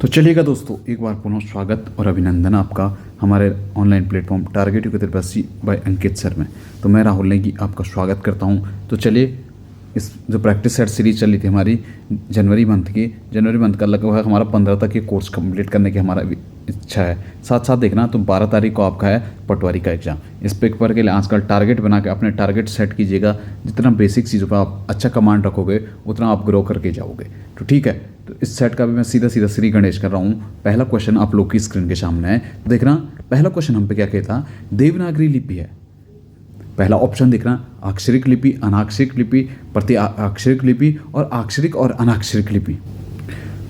तो चलिएगा दोस्तों, एक बार पुनः स्वागत और अभिनंदन आपका हमारे ऑनलाइन प्लेटफॉर्म टारगेट यूकेसी बाय अंकित सर में। तो मैं राहुल नेगी आपका स्वागत करता हूं। तो चलिए, इस जो प्रैक्टिस सेट सीरीज चली थी हमारी जनवरी मंथ का लगभग हमारा 15 तक ये कोर्स कंप्लीट करने की हमारा इच्छा है। साथ साथ देखना, तो 12 तारीख को आपका है पटवारी का एग्जाम। इस पेपर के लिए आजकल टारगेट बना के अपने टारगेट सेट कीजिएगा। जितना बेसिक चीज़ों पर आप अच्छा कमांड रखोगे उतना आप ग्रो करके जाओगे। तो ठीक है, तो इस सेट का भी मैं सीधा श्री गणेश कर रहा हूँ। पहला क्वेश्चन आप लोग की स्क्रीन के सामने है। तो देखना, पहला क्वेश्चन हम पे क्या कहता, देवनागरी लिपि है। पहला ऑप्शन देखना, अक्षरिक लिपि, अनाक्षरिक लिपि, प्रति अक्षरिक लिपि और अक्षरिक और अनाक्षरिक लिपि।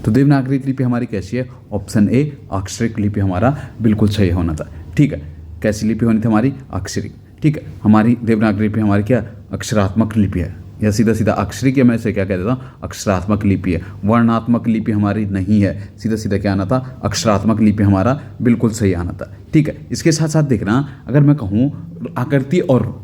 तो देवनागरी लिपि हमारी कैसी है? ऑप्शन ए अक्षरिक लिपि हमारा बिल्कुल सही होना था। ठीक है, कैसी लिपि होनी थी हमारी? अक्षरिक। ठीक है, हमारी देवनागरी लिपि हमारी क्या अक्षरात्मक लिपि है, या सीधा अक्षरिक, या मैं इसे क्या कह देता हूँ अक्षरात्मक लिपि है। वर्णात्मक लिपि हमारी नहीं है, सीधा क्या आना था? अक्षरात्मक लिपि हमारा बिल्कुल सही आना था। ठीक है, इसके साथ साथ देखना, अगर मैं कहूँ आकृति और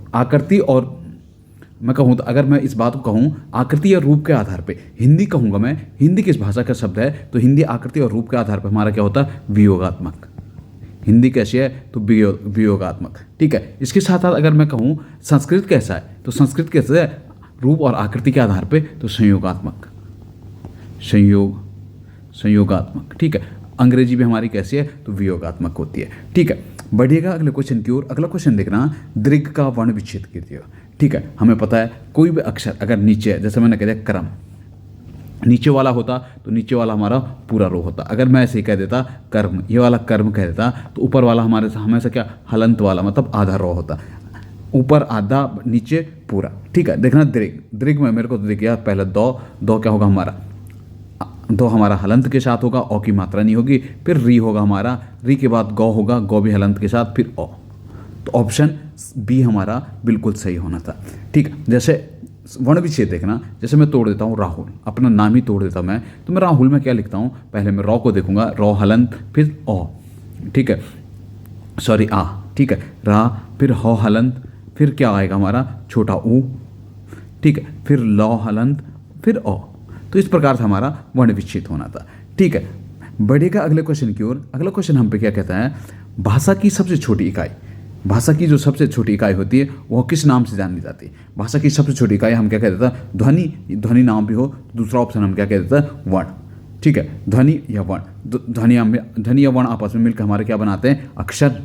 मैं कहूँ, तो अगर मैं इस बात को कहूँ आकृति या रूप के आधार पे, हिंदी कहूँगा मैं, हिंदी किस भाषा का शब्द है? तो हिंदी आकृति और रूप के आधार पर हमारा क्या होता है? वियोगात्मक। हिंदी कैसी है? तो वियोगात्मक। ठीक है, इसके साथ साथ अगर मैं कहूँ संस्कृत कैसा है, तो संस्कृत कैसे है? रूप और आकृति के आधार पे, तो संयोगात्मक। ठीक है, अंग्रेजी भी हमारी कैसी है? तो वियोगात्मक होती है। ठीक है, बढ़िएगा अगले क्वेश्चन की ओर। अगला क्वेश्चन देखना, दीर्घ का वर्ण विच्छेद कीजिएगा। ठीक है, हमें पता है कोई भी अक्षर अगर नीचे है, जैसे मैंने कह दिया क्रम, नीचे वाला होता तो नीचे वाला हमारा पूरा रो होता। अगर मैं ऐसे ही कह देता कर्म, ये वाला कर्म कह देता, तो ऊपर वाला हमारे हमेशा क्या हलंत वाला, मतलब आधा रो होता। ऊपर आधा, नीचे पूरा। ठीक है, देखना दीर्घ में मेरे को तो देखिए पहले दो क्या होगा हमारा? दो हमारा हलंत के साथ होगा, औ की मात्रा नहीं होगी। फिर री होगा हमारा, री के बाद गौ होगा, गौ भी हलंत के साथ, फिर औ। तो ऑप्शन बी हमारा बिल्कुल सही होना था। ठीक है, जैसे वर्ण विच्छेद देखना, जैसे मैं तोड़ देता हूँ राहुल, अपना नाम ही तोड़ देता मैं, तो मैं राहुल में क्या लिखता हूँ? पहले मैं रॉ को देखूंगा, रॉ हलंत, फिर ओ। ठीक है, सॉरी आ। ठीक है, रा, फिर हो हलंत, फिर क्या आएगा हमारा? छोटा ऊ। ठीक है, फिर लौ हलंत, फिर ओ। तो इस प्रकार से हमारा वर्ण विच्छेद होना था। ठीक है, बढ़ेगा अगले क्वेश्चन की ओर। अगला क्वेश्चन हम पे क्या कहता है, भाषा की सबसे छोटी इकाई। भाषा की जो सबसे छोटी इकाई होती है वह किस नाम से जानी जाती है? भाषा की सबसे छोटी इकाई हम क्या कह देता है? ध्वनि नाम भी हो, दूसरा ऑप्शन हम क्या कह देता है? वर्ण। ठीक है, ध्वनि या वर्ण। ध्वनि या वर्ण आपस में मिलकर हमारे क्या बनाते हैं? अक्षर।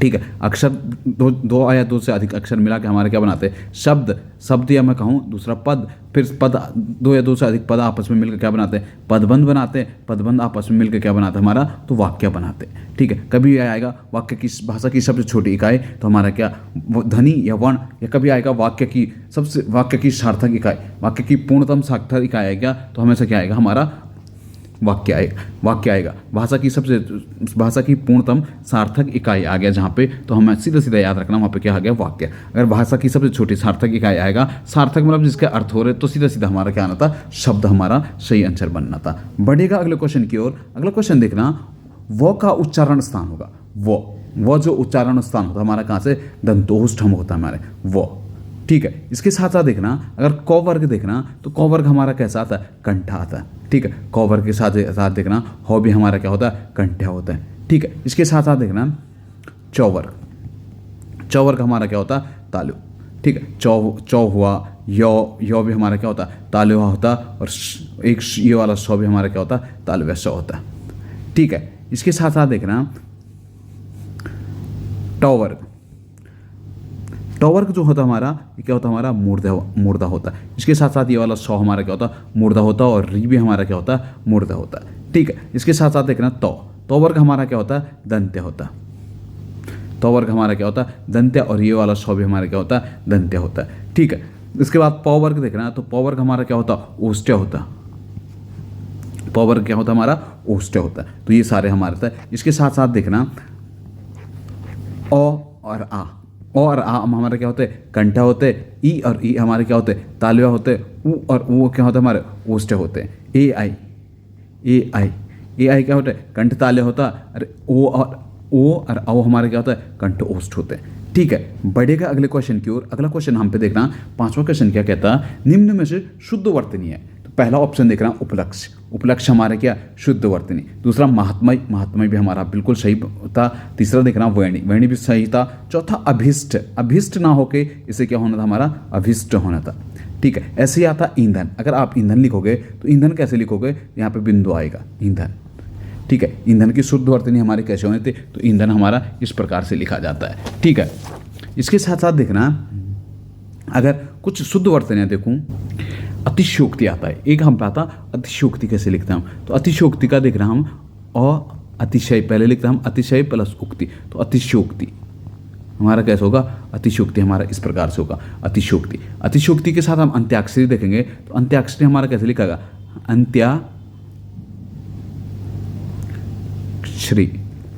ठीक है, अक्षर दो या दो से अधिक अक्षर मिला के हमारे क्या बनाते हैं? शब्द या मैं कहूँ दूसरा पद, फिर पद, दो या दो से अधिक पद आपस में मिलकर क्या बनाते हैं? पदबंध बनाते हैं। पदबंध आपस में मिलकर क्या बनाते हैं हमारा? तो वाक्य बनाते हैं। ठीक है, कभी आएगा वाक्य की भाषा की सबसे छोटी इकाई, तो हमारा क्या ध्वनि या वर्ण, या कभी आएगा वाक्य की सार्थक इकाई, वाक्य की पूर्णतम सार्थक इकाई आएगा, तो हमेशा क्या आएगा हमारा? वाक्य आएगा। भाषा की पूर्णतम सार्थक इकाई आ गया जहाँ पे, तो हमें सीधा याद रखना वहाँ पे क्या आ गया? वाक्य। अगर भाषा की सबसे छोटी सार्थक इकाई आएगा, सार्थक मतलब जिसके अर्थ हो रहे, तो सीधा हमारा क्या आना था? शब्द हमारा सही आंसर बनना था। बढ़ेगा अगले क्वेश्चन की ओर। अगला क्वेश्चन देखना, वो का उच्चारण स्थान होगा। वो जो उच्चारण स्थान होता है हमारा कहाँ से? दंतोष्ठम होता है हमारे वो। ठीक है, इसके साथ साथ देखना, अगर क वर्ग देखना, तो क वर्ग हमारा कैसा आता है? कंठा आता है। ठीक है, क वर्ग के साथ देखना, हो भी हमारा क्या होता है? कंठा होता है। ठीक है, इसके साथ साथ देखना चौवर्ग हमारा क्या होता है? तालु। ठीक है, चौ हुआ, यो भी हमारा क्या होता है? तालु होता, और एक ये वाला सौ भी हमारा क्या होता है? तालु सौ होता है। ठीक है, इसके साथ साथ देखना टॉवर्ग जो होता हमारा, ये क्या होता है हमारा? मूर्धा होता है। इसके साथ साथ ये वाला सौ हमारा क्या होता है? मूर्धा होता है, और री भी हमारा क्या होता है? मूर्धा होता है। ठीक है, इसके साथ साथ देखना तौवर्ग हमारा क्या होता है? दंत्य होता है। तौवर्ग हमारा क्या होता है? दंत्य, और ये वाला सौ भी हमारा क्या होता है? दंत्य होता है। ठीक है, इसके बाद पौवर्ग देखना, तो पौवर्ग हमारा क्या होता है? ओष्ठ्य होता है। पौवर्ग क्या होता है हमारा? ओष्ठ्य होता है। तो ये सारे हमारे था। इसके साथ साथ देखना ओ और आ हमारे क्या होते हैं? कंठा होते हैं। ई और ई हमारे क्या होते हैं? तालव्य होते हैं। ऊ और ऊ क्या होते हैं हमारे? ओष्ठ्य होते हैं। ए आई क्या होता है? कंठ तालव्य होता है। अरे ओ और औ हमारे क्या होता है? कंठ ओष्ठ होते हैं। ठीक है, बढ़ेगा अगले क्वेश्चन की ओर। अगला क्वेश्चन हम पे देखना, 5वां क्वेश्चन क्या कहता है? निम्न में से शुद्ध वर्तनी है। तो पहला ऑप्शन देख रहा हूँ उपलक्ष्य, उपलक्ष्य हमारे क्या शुद्ध वर्तनी। दूसरा महात्मय, महात्मय भी हमारा बिल्कुल सही था। तीसरा देख रहा हूँ वेणी, वेणी भी सही था। चौथा अभिष्ट, अभिष्ट ना होके इसे क्या होना था हमारा अभिष्ट होना था। ठीक है, ऐसे ही आता ईंधन। अगर आप ईंधन लिखोगे तो ईंधन कैसे लिखोगे, यहाँ पे बिंदु आएगा ईंधन। ठीक है, ईंधन की शुद्ध वर्तनी हमारे कैसे होने थे, तो ईंधन हमारा इस प्रकार से लिखा जाता है। ठीक है, इसके साथ साथ देखना अगर कुछ शुद्ध वर्तनियाँ देखूँ, अतिशयोक्ति आता है। एक हम पाता अतिशयोक्ति कैसे लिखते हैं हम, तो अतिशयोक्ति का देख रहे हैं हम और अतिशय पहले लिखते हैं हम, अतिशय प्लस उक्ति, तो अतिशयोक्ति हमारा कैसे होगा, अतिशयोक्ति हमारा इस प्रकार से होगा अतिशयोक्ति। अतिशयोक्ति के साथ हम अंत्याक्षरी देखेंगे तो अंत्याक्षरी हमारा कैसे लिखेगा, अंत्याक्षरी,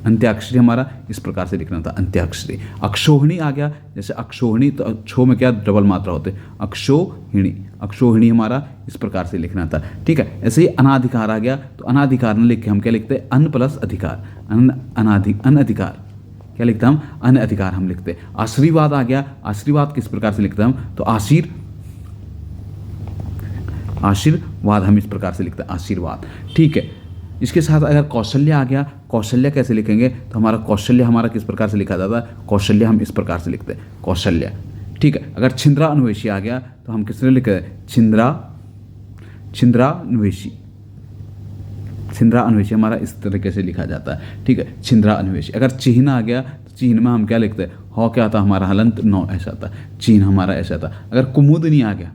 अंत्याक्षरी हमारा इस प्रकार से लिखना था अंत्याक्षरी। अक्षोहिणी आ गया, जैसे अक्षोहिणी तो अक्षो में क्या डबल मात्रा होते, अक्षोहिणी, अक्षोहिणी हमारा इस प्रकार से लिखना था। ठीक है, ऐसे ही अनाधिकार आ गया, तो अनाधिकार न लिख के हम क्या लिखते हैं, अन प्लस अधिकार, अनधिकार क्या लिखते हैं हम, अनधिकार हम लिखते हैं। आशीर्वाद आ गया, आशीर्वाद किस प्रकार से लिखते हैं हम, तो आशीर्वाद हम इस प्रकार से लिखते हैं आशीर्वाद। ठीक है, इसके साथ अगर कौशल्य आ गया, कौशल्य कैसे लिखेंगे, तो हमारा कौशल्य हमारा किस प्रकार से लिखा जाता है, कौशल्य हम इस प्रकार से लिखते हैं कौशल्य। ठीक है, अगर छिंद्रा अन्वेषी आ गया तो हम किस तरह लिखते हैं, छिंद्रान्वेषी, छिंद्रा अन्वेषी हमारा इस तरीके से लिखा जाता है। ठीक है, छिंद्रा अन्वेषी। अगर चिन्ह आ गया तो चिन्ह में हम क्या लिखते हैं, हौ क्या आता हमारा हलंत नौ ऐसा था, चिन्ह हमारा ऐसा था। अगर कुमुदनी आ गया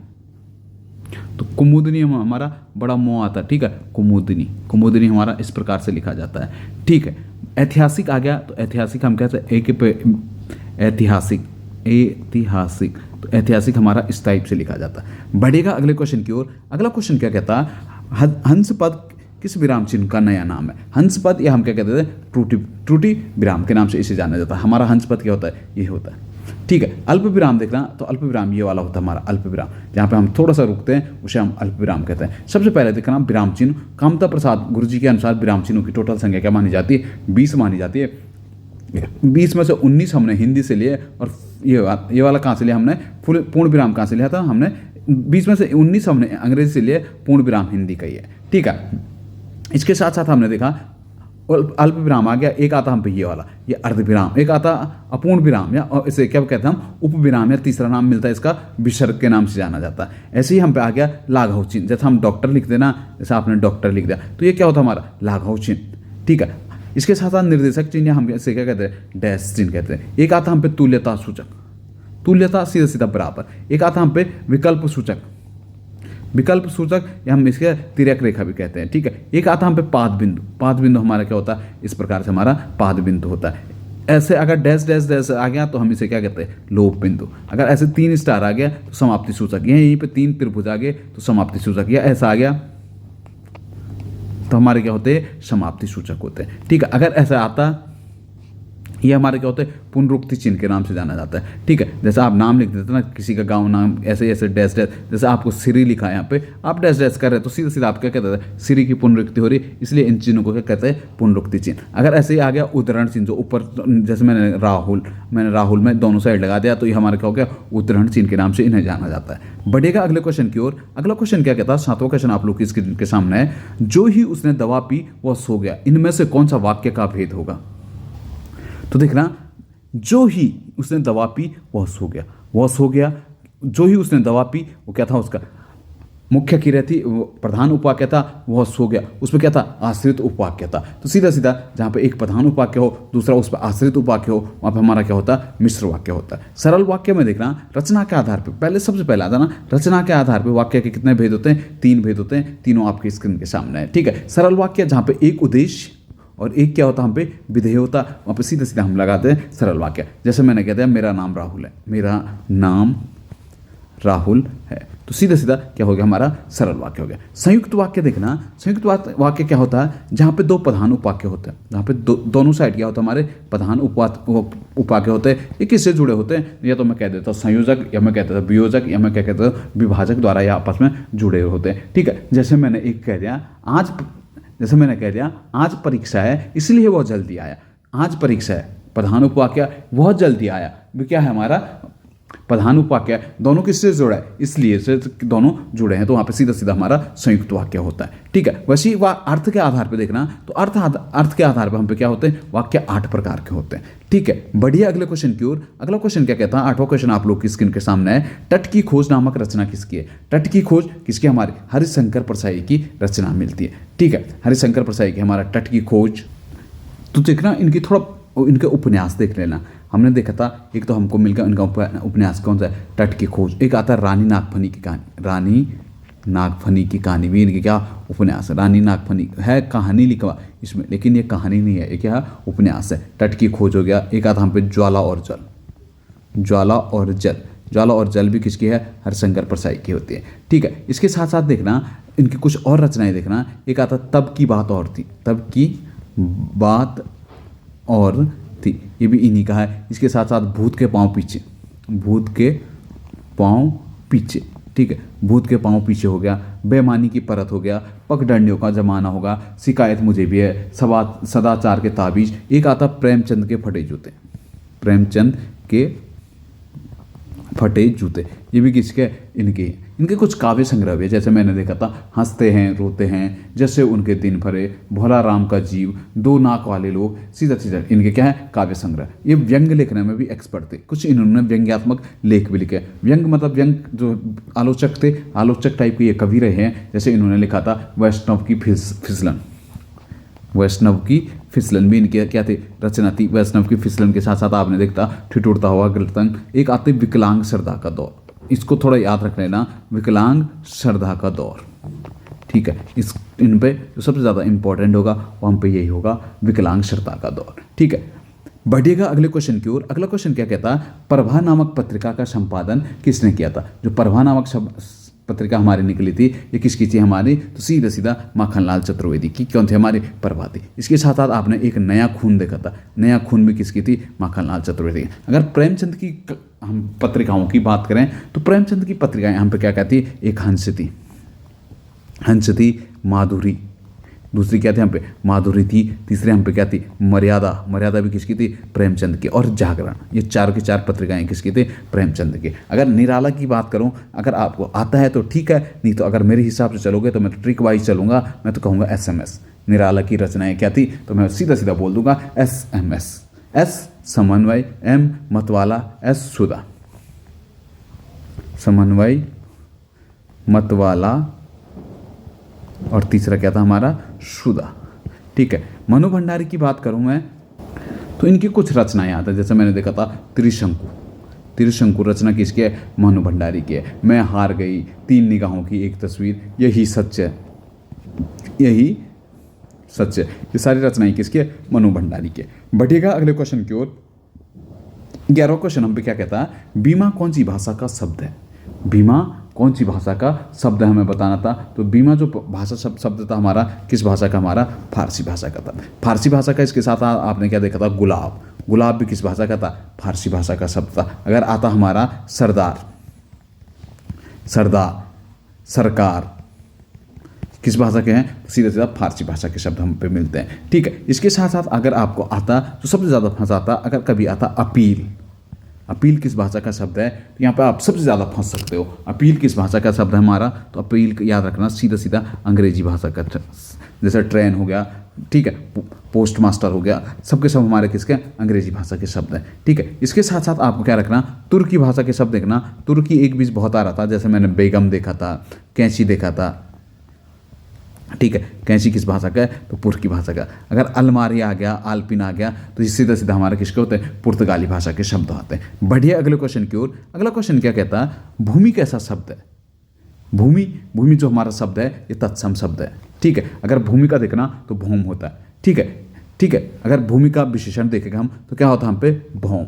तो कुमुदनी हमारा बड़ा मो आता। ठीक है, कुमुदनी, कुमुदनी हमारा इस प्रकार से लिखा जाता है। ठीक है, ऐतिहासिक आ गया तो ऐतिहासिक हम कहते हैं एक पे ऐतिहासिक, ऐतिहासिक, तो ऐतिहासिक हमारा इस टाइप से लिखा जाता है। बढ़ेगा अगले क्वेश्चन की ओर। अगला क्वेश्चन क्या कहता है, हंस पद किस विराम चिन्ह का नया नाम है। हंस पद या हम क्या कहते हैं, त्रुटि विराम के नाम से इसे जाना जाता है। हमारा हंस पद क्या होता है, ये होता है। ठीक है, अल्प विराम देखना, तो अल्प विराम ये वाला होता है हमारा अल्प विराम, जहाँ पे हम थोड़ा सा रुकते हैं उसे हम अल्प विराम कहते हैं। सबसे पहले देखना विराम चिन्ह। कामता प्रसाद गुरु जी के अनुसार विराम चिन्हों की टोटल संख्या क्या मानी जाती है, 20 मानी जाती है। 20 में से 19 हमने हिंदी से लिए, और ये वाला कहाँ से लिया हमने, पूर्ण विराम कहाँ से लिया था हमने, 20 में से 19 हमने अंग्रेजी से लिए, पूर्ण विराम हिंदी का ही है। ठीक है, इसके साथ साथ हमने देखा अल्प विराम आ गया, एक आता हम पे ये वाला, ये अर्ध विराम, एक आता अपूर्ण विराम, या इसे क्या कहते हैं हम, उप विराम, या तीसरा नाम मिलता है इसका विसर्ग के नाम से जाना जाता है। ऐसे ही हम पे आ गया लाघव चिन्ह। जैसे हम डॉक्टर लिख देना, जैसे आपने डॉक्टर लिख दिया तो ये क्या होता है हमारा लाघव चिन्ह। ठीक है, इसके साथ साथ निर्देशक चिन्ह हम इसे क्या कहते हैं, डैश चिन्ह कहते हैं। एक आता हम पे तुल्यता सूचक, तुल्यता सीधा सीधा बराबर। एक आता हम पे विकल्प सूचक, विकल्प सूचक या हम इसके तिर्यक रेखा भी कहते हैं। ठीक है, एक आता हम पे पाद बिंदु, पाद बिंदु हमारा क्या होता है, इस प्रकार से हमारा पाद बिंदु होता है। ऐसे अगर डैश डैश डैश आ गया तो हम इसे क्या कहते हैं, लोप बिंदु। अगर ऐसे 3 स्टार आ गया तो समाप्ति सूचक, यहीं पे 3 त्रिभुज आ गए तो समाप्ति सूचक, या ऐसा आ गया तो हमारे क्या होते हैं, समाप्ति सूचक होते हैं। ठीक है, अगर ऐसा आता ये हमारे क्या होते हैं, पुनरुक्ति चिन्ह के नाम से जाना जाता है। ठीक है, जैसे आप नाम लिख देते ना, किसी का गांव नाम, ऐसे ऐसे डैश डैश, जैसे आपको सिरी लिखा है यहाँ पे, आप डैश डैश कर रहे हैं तो सीधा सीधा आप क्या कहते हैं, सिरी की पुनरुक्ति हो रही, इसलिए इन चिन्हों को क्या कहते हैं, पुनरुक्ति चिन्ह। अगर ऐसे ही आ गया उद्धरण चिन्ह, जो ऊपर, जैसे मैंने राहुल में दोनों साइड लगा दिया, तो ये हमारा क्या हो गया, उद्धरण चिन्ह के नाम से इन्हें जाना जाता है। बढ़ेगा अगले क्वेश्चन की ओर। अगला क्वेश्चन क्या कहता है, 7वां क्वेश्चन आप लोग के सामने है, जो ही उसने दवा पी वह सो गया, इनमें से कौन सा वाक्य का भेद होगा। तो देखना, जो ही उसने दवा पी वह सो गया, वह सो गया, जो ही उसने दवा पी वो क्या था, उसका मुख्य क्रिया थी, प्रधान उपवाक्य था, वह सो गया, उसमें क्या था, आश्रित उपवाक्य था। तो सीधा सीधा जहाँ पे एक प्रधान उपवाक्य हो, दूसरा उस पर आश्रित उपवाक्य हो, वहाँ पे हमारा क्या होता है, मिश्र वाक्य होता है। सरल वाक्य में देखना, रचना के आधार पर, पहले सबसे पहले आता ना, रचना के आधार पर वाक्य के कितने भेद होते हैं, 3 भेद होते हैं, तीनों आपकी स्क्रीन के सामने है। ठीक है, सरल वाक्य जहाँ पे एक उद्देश्य और एक क्या होता हम पे विधेय होता, वहाँ पे सीधा सीधा हम लगाते हैं सरल वाक्य। जैसे मैंने कहता है मेरा नाम राहुल है, मेरा नाम राहुल है, तो सीधा सीधा क्या हो गया, हमारा सरल वाक्य हो गया। संयुक्त वाक्य देखना, संयुक्त वाक्य क्या होता है, जहाँ पे 2 प्रधान उपवाक्य होते हैं, जहाँ पे दोनों साइड क्या होता है, हमारे प्रधान उपवाक्य होते हैं। ये किससे जुड़े होते हैं, या तो मैं कह देता हूँ संयोजक, या मैं कहता था वियोजक, या मैं क्या कहता हूँ विभाजक द्वारा या आपस में जुड़े होते हैं। ठीक है, जैसे मैंने एक कह दिया आज परीक्षा है इसलिए वह जल्दी आया, आज परीक्षा है, प्रधान उपवाक्य वह जल्दी आया, वो क्या है हमारा प्रधान उपवाक्य दोनों किससे जुड़ा है, इसलिए से दोनों जुड़े हैं तो वहाँ पे सीधा सीधा हमारा संयुक्त वाक्य होता है। ठीक है, वैसे ही अर्थ के आधार पे देखना तो अर्थ के आधार पे हम पे क्या होते हैं, वाक्य 8 प्रकार के होते हैं। ठीक है, बढ़िए अगले क्वेश्चन की ओर। अगला क्वेश्चन क्या कहता है, 8वां क्वेश्चन आप लोग की स्क्रीन के सामने है। तट की खोज नामक रचना किसकी है? तट की खोज किसकी? हमारे हरिशंकर परसाई की रचना मिलती है। ठीक है, हरिशंकर परसाई की हमारा तट की खोज। तो देखना इनकी थोड़ा इनके उपन्यास देख लेना। हमने देखा था एक तो हमको मिल गया इनका उपन्यास कौन सा है, तट की खोज। एक आता है रानी नागफनी की कहानी, रानी नागफनी की कहानी भी इनकी क्या उपन्यास है, रानी नागफनी है कहानी लिखवा इसमें, लेकिन ये कहानी नहीं है, ये क्या उपन्यास है। तट की खोज हो गया। एक आता हम पे ज्वाला और जल, ज्वाला और जल, ज्वाला और जल भी किसकी है, हरिशंकर परसाई की होती है। ठीक है, इसके साथ साथ देखना इनकी कुछ और रचनाएं देखना। एक आता तब की बात और थी, तब की बात और थी, ये भी इन्हीं का है। इसके साथ साथ भूत के पांव पीछे, भूत के पांव पीछे। ठीक है, भूत के पांव पीछे हो गया। बेईमानी की परत हो गया। पगडंडियों का जमाना होगा। शिकायत मुझे भी है। सदाचार के ताबीज। एक आता प्रेमचंद के फटे जूते, प्रेमचंद के फटे जूते, ये भी किसके, इनके। इनके कुछ काव्य संग्रह भी है, जैसे मैंने देखा था हंसते हैं रोते हैं, जैसे उनके दिन भरे, भोला राम का जीव, दो नाक वाले लोग, सीधा सीधा, इनके क्या है, काव्य संग्रह। ये व्यंग लिखने में भी एक्सपर्ट थे। कुछ इन्होंने व्यंग्यात्मक लेख भी लिखे। व्यंग मतलब व्यंग जो आलोचक थे, आलोचक टाइप के ये कवि रहे हैं। जैसे इन्होंने लिखा था वैष्णव की फिसलन, वैष्णव की फिसलन भी इनके क्या थे, रचना थी। वैष्णव की फिसलन के साथ साथ आपने देखता ठिठुरता हुआ गिरतंग। एक आते विकलांग श्रद्धा का दौर, इसको थोड़ा याद रख लेना, विकलांग श्रद्धा का दौर। ठीक है, इस इन पे जो सबसे ज़्यादा इंपॉर्टेंट होगा वो हम पे यही होगा, विकलांग श्रद्धा का दौर। ठीक है, बढ़िएगा अगले क्वेश्चन की ओर। अगला क्वेश्चन क्या कहता है, प्रभा नामक पत्रिका का संपादन किसने किया था? जो प्रभा नामक पत्रिका हमारी निकली थी, ये किसकी थी हमारी? तो सीधा सीधा माखनलाल चतुर्वेदी की। कौन थे हमारी? प्रभा थी। इसके साथ साथ आपने एक नया खून देखा था, नया खून भी किसकी थी? माखनलाल चतुर्वेदी। अगर प्रेमचंद की हम पत्रिकाओं की बात करें तो प्रेमचंद की पत्रिकाएं हम पे क्या कहती? एक हंस थी, हंस थी, माधुरी, दूसरी क्या थी हम पे? माधुरी थी। तीसरी हम पे क्या थी? मर्यादा, मर्यादा भी किसकी थी? प्रेमचंद की। और जागरण, ये चार की चार पत्रिकाएं किसकी थी? प्रेमचंद की। अगर निराला की बात करूं, अगर आपको आता है तो ठीक है, नहीं तो अगर मेरे हिसाब से चलोगे तो मैं तो ट्रिक वाइज चलूंगा, मैं तो कहूँगा SMS। निराला की रचनाएं क्या थी? तो मैं सीधा सीधा बोल दूंगा SMS। S समन्वय, M मतवाला, S सुधा, समन्वय, मतवाला, और तीसरा क्या था हमारा? सुधा। ठीक है, मनु भंडारी की बात करूं मैं तो इनकी कुछ रचनाएं आती हैं। जैसे मैंने देखा था त्रिशंकु, त्रिशंकु रचना किसकी है? मनु भंडारी की है। मैं हार गई, तीन निगाहों की एक तस्वीर, यही सच है, यही सच है, ये सारी रचनाएं किसकी है? मनु भंडारी की है। बढ़िएगा अगले क्वेश्चन की ओर। 11वां क्वेश्चन हम पे क्या कहता है, बीमा कौन सी भाषा का शब्द है? बीमा कौन सी भाषा का शब्द है हमें बताना था। तो बीमा जो भाषा शब्द था हमारा, किस भाषा का? हमारा फारसी भाषा का था, फारसी भाषा का। इसके साथ आपने क्या देखा था? गुलाब, गुलाब भी किस भाषा का था? फारसी भाषा का शब्द था। अगर आता हमारा सरदार, सरदार, सरकार, किस भाषा के हैं? सीधा सीधा फारसी भाषा के शब्द हम पे मिलते हैं। ठीक है, इसके साथ साथ अगर आपको आता तो सबसे ज़्यादा फंसाता अगर कभी आता अपील। अपील किस भाषा का शब्द है? तो यहाँ पे आप सबसे ज़्यादा फंस सकते हो। अपील किस भाषा का शब्द है हमारा? तो अपील याद रखना सीधा सीधा अंग्रेजी भाषा का, जैसे ट्रेन हो गया, ठीक है, पोस्ट मास्टर हो गया, सबके सब हमारे किसके? अंग्रेजी भाषा के शब्द हैं। ठीक है, इसके साथ साथ आपको क्या रखना? तुर्की भाषा के शब्द देखना। तुर्की एक बीच बहुत आ रहा था, जैसे मैंने बेगम देखा था, कैंची देखा था। ठीक है, कैंची किस भाषा का है? तो तुर्की भाषा का। अगर अलमारी आ गया, आल्पिन आ गया, तो सीधा सीधा हमारे किसके होते हैं? पुर्तगाली भाषा के शब्द आते हैं। बढ़िए अगले क्वेश्चन की ओर। अगला क्वेश्चन क्या कहता है, भूमि कैसा शब्द है? भूमि, भूमि जो हमारा शब्द है ये तत्सम शब्द है। ठीक है, अगर भूमि का देखना तो भौम होता है। ठीक है, ठीक है, अगर भूमि का विशेषण देखेंगे हम तो क्या होता है हम पे? भौम।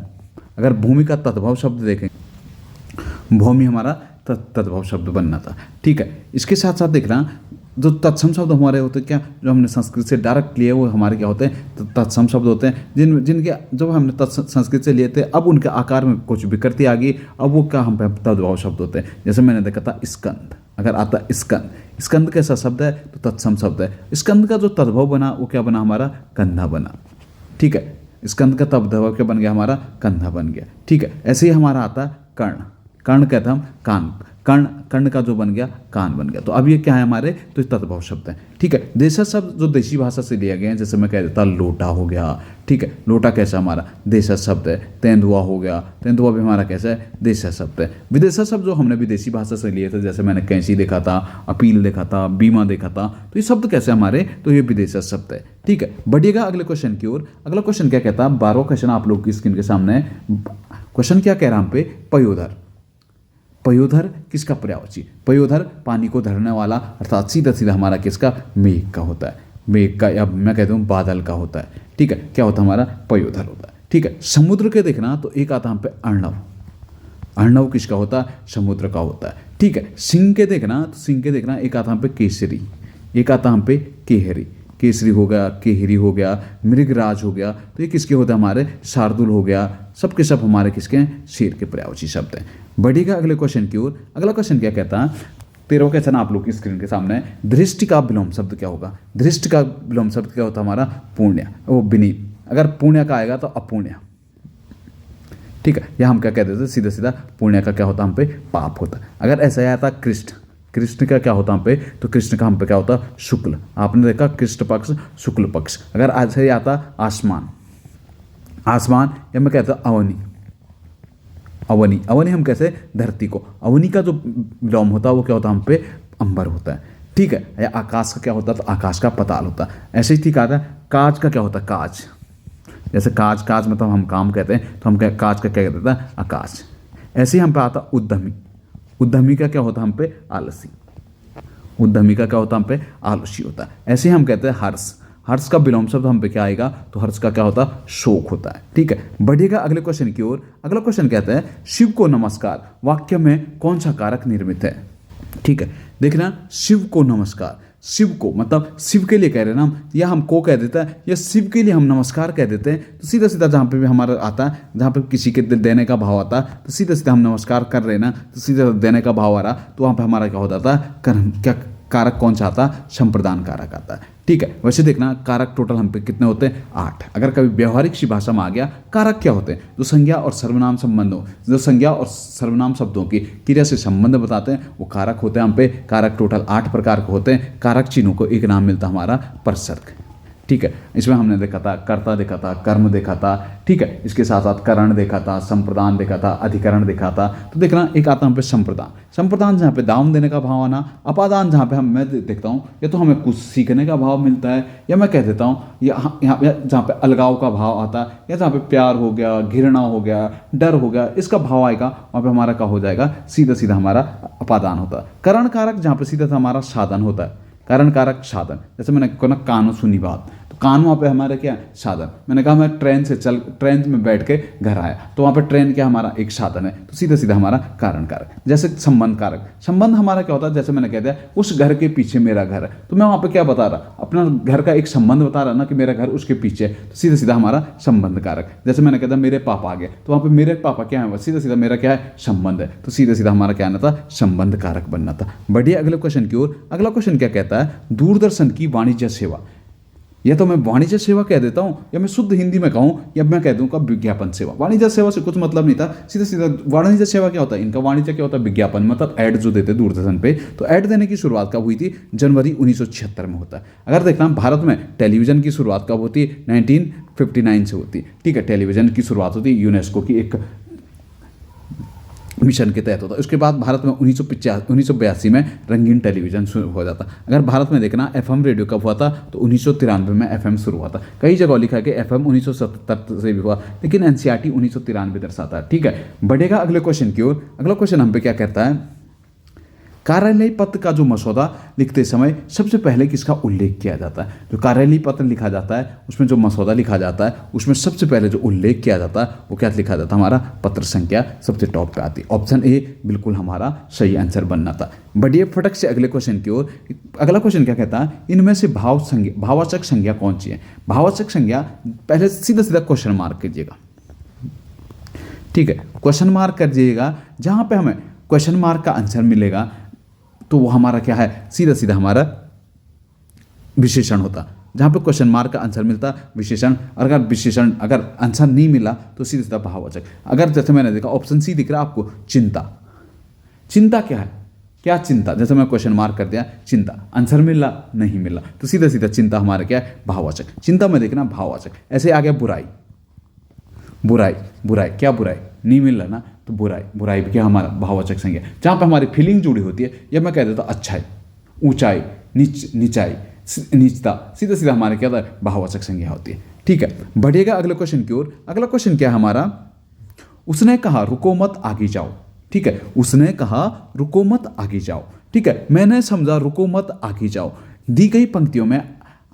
अगर भूमि का तद्भव शब्द देखेंगे, भूमि हमारा तद्भव शब्द बनना था। ठीक है, इसके साथ साथ देखना जो तत्सम शब्द हमारे होते हैं, क्या जो हमने संस्कृत से डायरेक्ट लिए वो हमारे क्या होते हैं? तो तत्सम शब्द होते हैं, जिनके जब हमने संस्कृत से लिए थे अब उनके आकार में कुछ विकृति आ गई, अब वो क्या हम पे तद्भव शब्द होते हैं। जैसे मैंने देखा था स्कंद, अगर आता स्कंद, स्कंद कैसा शब्द है? तो तत्सम शब्द है। स्कंद का जो तद्भव बना वो क्या बना हमारा? कंधा बना। ठीक है, स्कंद का तद्भव क्या बन गया हमारा? कंधा बन गया। ठीक है, ऐसे ही हमारा आता कर्ण, कर्ण कहते हैं हम कान, कर्ण, कर्ण का जो बन गया कान बन गया। तो अब ये क्या है हमारे, तो तद्भव शब्द है। ठीक है, देशज शब्द जो देशी भाषा से लिए गए हैं, जैसे मैं कह देता लोटा हो गया। ठीक है, लोटा कैसा हमारा देशज शब्द है। तेंदुआ हो गया, तेंदुआ भी हमारा कैसा है, देशज शब्द है। विदेशज शब्द जो हमने विदेशी भाषा से लिए थे, जैसे मैंने कैंची देखा था, अपील देखा था, बीमा देखा था, तो ये शब्द कैसे हमारे, तो ये विदेशज शब्द है। ठीक है, बढ़िएगा अगले क्वेश्चन की ओर। अगला क्वेश्चन क्या कहता है, 12वां क्वेश्चन आप लोग की स्क्रीन के सामने है। क्वेश्चन क्या कह रहा है हम पे, पयोधर। पयोधर किसका पर्यायवाची, पयोधर पानी को धरने वाला, अर्थात सीधा सीधा हमारा किसका, मेघ का होता है। मेघ का, या मैं कहता हूँ बादल का होता है। ठीक है, क्या होता है हमारा, पयोधर होता है। ठीक है, समुद्र के देखना तो एक आता हम पे अर्णव। अर्णव किसका होता है, समुद्र का होता है। ठीक है, सिंह के देखना तो सिंह के देखना एक आता हम पे केसरी, एक आता हम पे केहरी। केसरी हो गया, केहरी हो गया, मृगराज हो गया, तो ये किसके होते हैं हमारे, शार्दुल हो गया। सब के सब हमारे किसके हैं, शेर के पर्यायवाची शब्द हैं। बढ़िएगा अगले क्वेश्चन की ओर। अगला क्वेश्चन क्या कहता है, 13वां क्वेश्चन आप लोग की स्क्रीन के सामने है। दृष्टि का विलोम शब्द क्या होगा, दृष्टि का विलोम शब्द क्या होता है हमारा, पुण्य, वो विनीत। अगर पुण्य का आएगा तो अपुण्य। ठीक है, या हम क्या कह देते हैं, सीधा सीधा पुण्य का क्या होता है हम पे, पाप होता है। अगर ऐसा ही आता कृष्ण, कृष्ण का क्या होता हम पे, तो कृष्ण का हम पे क्या होता, शुक्ल। आपने देखा कृष्ण पक्ष, शुक्ल पक्ष। अगर ऐसा ही आता आसमान, आसमान, या मैं कहता अवनी, अवनी, अवनी हम कैसे, धरती को। अवनी का जो विलोम होता है वो क्या होता है हम पे, अंबर होता है। ठीक है, या आकाश का क्या होता है, तो आकाश का पताल होता है। ऐसे ही ठीक आता है, काज का क्या होता है, काज। जैसे काज, काज मतलब हम काम कहते हैं, तो हम क्या, काज का क्या कहते हैं, आकाश। ऐसे ही हम पे आता उद्यमी, उद्यमी का क्या होता है हम पे, आलसी। उद्यमी का क्या होता है हम पे, आलसी होता है। ऐसे ही हम कहते हैं हर्ष, हर्ष का विलोम शब्द हम पे क्या आएगा, तो हर्ष का क्या होता है, शोक होता है। ठीक है, बढ़िएगा अगले क्वेश्चन की ओर। अगला क्वेश्चन कहता है, शिव को नमस्कार वाक्य में कौन सा कारक निर्मित है। ठीक है, देखना, शिव को नमस्कार, शिव को मतलब शिव के लिए कह रहे हैं ना हम, या हम को कह देता है, या शिव के लिए हम नमस्कार कह देते हैं, तो सीधा सीधा जहाँ पे भी हमारा आता है, जहाँ पे किसी के देने का भाव आता है, तो सीधा सीधा हम नमस्कार कर रहे हैं ना, तो सीधा देने का भाव आ रहा, तो वहाँ पे हमारा क्या होता था, कर्म, क्या कारक कौन सा आता, संप्रदान कारक आता है। ठीक है, वैसे देखना कारक टोटल हम पे कितने होते हैं, 8। अगर कभी व्यवहारिक सी भाषा में आ गया, कारक क्या होते हैं, जो संज्ञा और सर्वनाम संबंधों, जो संज्ञा और सर्वनाम शब्दों की क्रिया से संबंध बताते हैं, वो कारक होते हैं हम पे। कारक टोटल 8 प्रकार के होते हैं। कारक चिन्हों को एक नाम मिलता है हमारा, परसर्ग। ठीक है, इसमें हमने देखा था कर्ता देखा था, कर्म देखा था। ठीक है, इसके साथ साथ करण देखा था, संप्रदान देखा था, अधिकरण देखा था। तो देखना, एक आता हम पे संप्रदान, संप्रदान जहाँ पे दाम देने का भाव आना, अपादान जहाँ पे हम, मैं देखता हूँ या तो हमें कुछ सीखने का भाव मिलता है, या मैं कह देता हूँ यहाँ पे जहाँ पे अलगाव का भाव आता है, या जहाँ पे प्यार हो गया, घृणा हो गया, डर हो गया, इसका भाव आएगा, वहाँ पे हमारा क्या हो जाएगा, सीधा सीधा हमारा अपादान होता है। करण कारक जहाँ पे सीधा सा हमारा साधन होता है, करण कारक साधन। जैसे मैंने कहा ना, कानों सुनी बात, तो कान वहाँ पे हमारा क्या साधन। मैंने कहा मैं ट्रेन में बैठ के घर आया, तो वहाँ पे ट्रेन क्या हमारा एक साधन है, तो सीधा सीधा हमारा कारण कारक। जैसे संबंध कारक, संबंध हमारा क्या होता है, जैसे मैंने कह दिया उस घर के पीछे मेरा घर है, तो मैं वहाँ पे क्या बता रहा, अपना घर का एक संबंध बता रहा ना, कि मेरा घर उसके पीछे है, तो सीधा सीधा हमारा संबंध कारक। जैसे मैंने कह दिया मेरे पापा आ गए, तो वहाँ पे मेरे पापा क्या है, सीधा सीधा मेरा क्या है, संबंध है, तो सीधा सीधा हमारा क्या आना था, संबंध कारक बनना था। बढ़िए अगले क्वेश्चन की ओर। अगला क्वेश्चन क्या कहता है, दूरदर्शन की वाणिज्य सेवा, या तो मैं वाणिज्य सेवा कह देता हूँ, या मैं शुद्ध हिंदी में कहूँ, या मैं कह दूँगा विज्ञापन सेवा। वाणिज्य सेवा से कुछ मतलब नहीं था, सीधा सीधा वाणिज्य सेवा क्या होता है, इनका वाणिज्य क्या होता है, विज्ञापन, मतलब ऐड जो देते दूरदर्शन पे। तो ऐड देने की शुरुआत कब हुई थी, जनवरी 1976 में होता है। अगर देखना भारत में टेलीविजन की शुरुआत कब होती है, 1959 से होती है। ठीक है, टेलीविजन की शुरुआत होती है यूनेस्को की एक मिशन के तहत होता है। उसके बाद भारत में 1982 में रंगीन टेलीविजन शुरू हो जाता। अगर भारत में देखना एफएम रेडियो कब हुआ था, तो 1993 में एफएम शुरू हुआ था। कई जगह लिखा है कि एफएम 1977 से भी हुआ, लेकिन एनसीईआरटी 1993 दर्शाता है। ठीक है, बढ़ेगा अगले क्वेश्चन की ओर। अगला क्वेश्चन हम पे क्या कहता है, कार्यालय पत्र का जो मसौदा लिखते समय सबसे पहले किसका उल्लेख किया जाता है। जो कार्यालय पत्र लिखा जाता है, उसमें जो मसौदा लिखा जाता है, उसमें सबसे पहले जो उल्लेख किया जाता है वो क्या लिखा जाता है, हमारा पत्र संख्या सबसे टॉप पे आती है। ऑप्शन ए बिल्कुल हमारा सही आंसर बनना था। बढ़िए फटक से अगले क्वेश्चन की ओर। अगला क्वेश्चन क्या कहता है, इनमें से भाववाचक संज्ञा कौन सी है। भाववाचक संज्ञा पहले सीधा सीधा क्वेश्चन मार्क कीजिएगा। ठीक है, क्वेश्चन मार्क कर दीजिएगा, जहां पे हमें क्वेश्चन मार्क का आंसर मिलेगा तो वो हमारा क्या है, सीधा सीधा हमारा विशेषण होता। जहाँ पे क्वेश्चन मार्क का आंसर मिलता विशेषण, अगर आंसर नहीं मिला तो सीधा सीधा भाववाचक। अगर जैसे मैंने देखा ऑप्शन सी दिख रहा है आपको, चिंता। चिंता क्या है, क्या चिंता, जैसे मैं क्वेश्चन मार्क कर दिया चिंता, आंसर मिला नहीं मिला तो सीधा सीधा चिंता हमारा क्या है, भाववाचक। चिंता में देखना भाववाचक। ऐसे आ गया बुराई, बुराई क्या बुराई, नहीं मिल रहा ना तो बुराई भी क्या हमारा भाववाचक संज्ञा। जहाँ पे हमारी फीलिंग जुड़ी होती है, या मैं कह देता अच्छाई, ऊंचाई, नीचाई, नीचता, सीधा सीधा हमारे क्या था, भाववाचक संज्ञा होती है। ठीक है, बढ़िएगा अगले क्वेश्चन की ओर। अगला क्वेश्चन क्या है हमारा, उसने कहा रुको मत आगे जाओ। ठीक है, उसने कहा रुको मत आगे जाओ। ठीक है, मैंने समझा रुको मत आगे जाओ। दी गई पंक्तियों में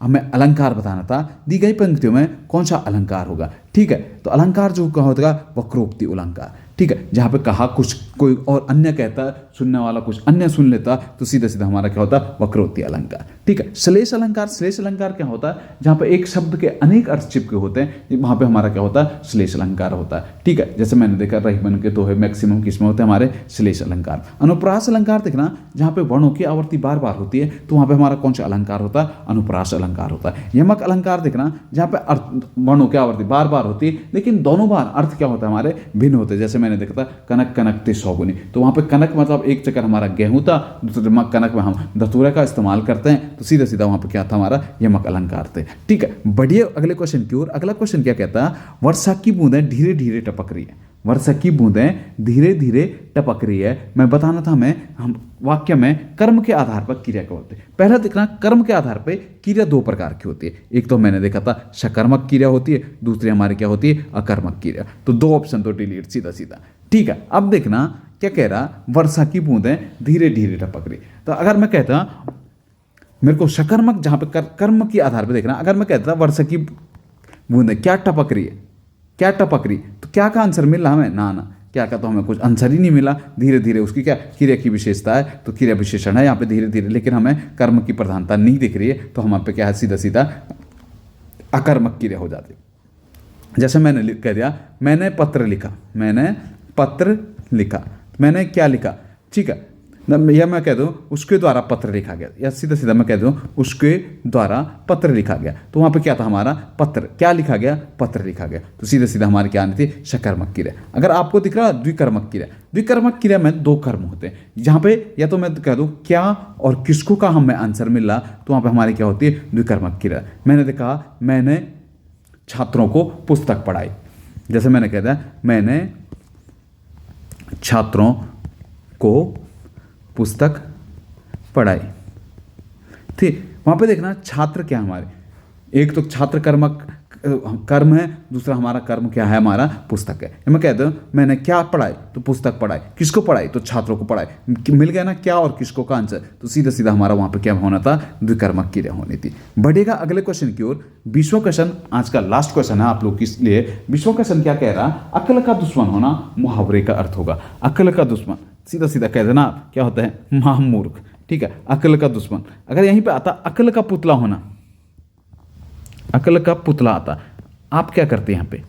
हमें अलंकार बताना था, दी गई पंक्तियों में कौन सा अलंकार होगा। ठीक है, तो अलंकार जो कहा होगा वक्रोक्ति अलंकार। ठीक है, जहाँ पे कहा कुछ कोई और अन्य कहता, सुनने वाला कुछ अन्य सुन लेता तो सीधा सीधा हमारा क्या होता, वक्रोक्ति अलंकार। ठीक है, श्लेष अलंकार क्या होता है, जहाँ पे एक शब्द के अनेक अर्थ चिपके होते हैं, वहाँ पे हमारा क्या होता है, श्लेष अलंकार होता है। ठीक है, जैसे मैंने देखा रही बन के तो है, मैक्सिमम किसमें होते हैं हमारे श्लेष अलंकार। अनुप्रास अलंकार देखना, जहाँ पे वर्णों की आवृत्ति बार बार होती है तो वहाँ पे हमारा कौन सा अलंकार होता है, अनुप्रास अलंकार होता है। यमक अलंकार देखना, जहाँ पे वर्णों की आवृत्ति बार बार होती है लेकिन दोनों बार अर्थ क्या होता है हमारे भिन्न होते हैं। जैसे मैंने देखा था कनक कनकते सौगुनी, तो वहाँ पे कनक मतलब एक चक्कर हमारा गेहूं था, दूसरे कनक में हम धतूरे का इस्तेमाल करते हैं, तो सीधा सीधा वहाँ पे क्या था हमारा यमक अलंकार थे। ठीक है, बढ़िए अगले क्वेश्चन की ओर। अगला क्वेश्चन क्या कहता है, वर्षा की बूंदें धीरे धीरे टपक रही है। वर्षा की बूंदें धीरे धीरे टपक रही है। मैं बताना था हम वाक्य में कर्म के आधार पर क्रिया क्या होती है। पहला देखना, कर्म के आधार पर क्रिया दो प्रकार की होती है। एक तो मैंने देखा था सकर्मक क्रिया होती है, दूसरी हमारी क्या होती है, अकर्मक क्रिया। तो दो ऑप्शन तो डिलीट सीधा सीधा। ठीक है, अब देखना क्या कह रहा, वर्षा की बूंदें धीरे धीरे टपक रही। तो अगर मैं कहता मेरे को सकर्मक, जहाँ पे कर्म के आधार पर देखना, अगर मैं कहता वर्षा की बूंदें क्या टपक रही है, क्या टपक रही, तो क्या का आंसर मिला हमें, ना क्या का तो हमें कुछ आंसर ही नहीं मिला। धीरे धीरे उसकी क्या क्रिया की विशेषता है, तो क्रिया विशेषण है यहाँ पे धीरे धीरे, लेकिन हमें कर्म की प्रधानता नहीं दिख रही है, तो हम पे क्या है सीधा सीधा अकर्मक क्रिया हो जाती है। जैसे मैंने कह दिया मैंने पत्र लिखा, मैंने क्या लिखा। ठीक है, या मैं कह दूं उसके द्वारा पत्र लिखा गया, या सीधा सीधा मैं कह दूं उसके द्वारा पत्र लिखा गया, तो वहाँ पे क्या था हमारा पत्र, क्या लिखा गया, पत्र लिखा गया। तो सीधे सीधा हमारी क्या आनी थी, सकर्मक क्रिया। अगर आपको दिख रहा द्विकर्मक क्रिया, द्विकर्मक क्रिया में दो कर्म होते हैं, जहाँ पे या तो मैं कह दूं क्या और किसको का हमें आंसर मिल रहा, तो वहाँ पे हमारी क्या होती है, द्विकर्मक क्रिया। मैंने देखा मैंने छात्रों को पुस्तक पढ़ाई, जैसे मैंने कह दिया मैंने छात्रों को पुस्तक पढ़ाई। ठीक, वहाँ पे देखना छात्र क्या हमारे, एक तो छात्र कर्म है, दूसरा हमारा कर्म क्या है, हमारा पुस्तक है। मैं कहता हूँ मैंने क्या पढ़ाई, तो पुस्तक पढ़ाई, किसको पढ़ाई, तो छात्रों को पढ़ाई। मिल गया ना क्या और किसको का आंसर, तो सीधा सीधा हमारा वहाँ पे क्या होना था, द्विकर्मक क्रिया होनी थी। बढ़ेगा अगले क्वेश्चन की ओर। 20वां क्वेश्चन आज का लास्ट क्वेश्चन है आप लोग के लिए। 20वां क्वेश्चन क्या कह रहा, अक्ल का दुश्मन होना मुहावरे का अर्थ होगा। अक्ल का दुश्मन सीधा सीधा कह देना क्या होता है, महामूर्ख। ठीक है, अक्ल का दुश्मन। अगर यहीं पे आता अक्ल का पुतला होना, अक्ल का पुतला आता, आप क्या करते यहाँ पे,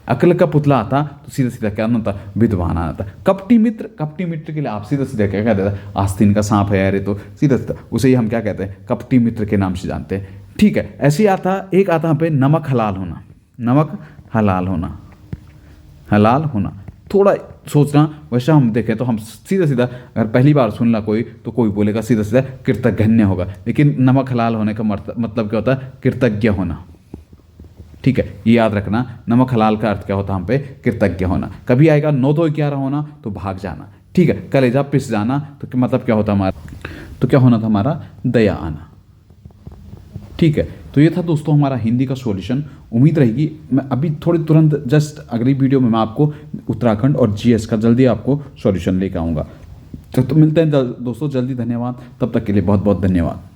अक्ल का पुतला आता तो सीधा सीधा क्या होता, विद्वान आता। कपटी मित्र के लिए आप सीधा सीधा क्या कहते हैं, आस्तीन का सांप है अरे, तो सीधा सीधा उसे ही हम क्या कहते हैं, कपटी मित्र के नाम से जानते हैं। ठीक है, ऐसे ही आता एक आता यहाँ पे नमक हलाल होना, नमक हलाल होना, हलाल होना। थोड़ा सोचना, वैसा हम देखें तो हम सीधा सीधा अगर पहली बार सुनना कोई तो कोई बोलेगा सीधा सीधा कृतज्ञ होगा, लेकिन नमक हलाल होने का मतलब क्या होता है, कृतज्ञ होना। ठीक है, ये याद रखना, नमक हलाल का अर्थ क्या होता है हम पे, कृतज्ञ होना। कभी आएगा 9 2 11 होना तो भाग जाना। ठीक है, कलेजा पिस जाना तो मतलब क्या होता हमारा, तो क्या होना था हमारा, दया आना। ठीक है, तो ये था दोस्तों हमारा हिंदी का सॉल्यूशन। उम्मीद रहेगी मैं अभी थोड़ी तुरंत जस्ट अगली वीडियो में मैं आपको उत्तराखंड और जीएस का जल्दी आपको सॉल्यूशन लेकर आऊँगा। तो मिलते हैं दोस्तों जल्दी। धन्यवाद, तब तक के लिए बहुत बहुत धन्यवाद।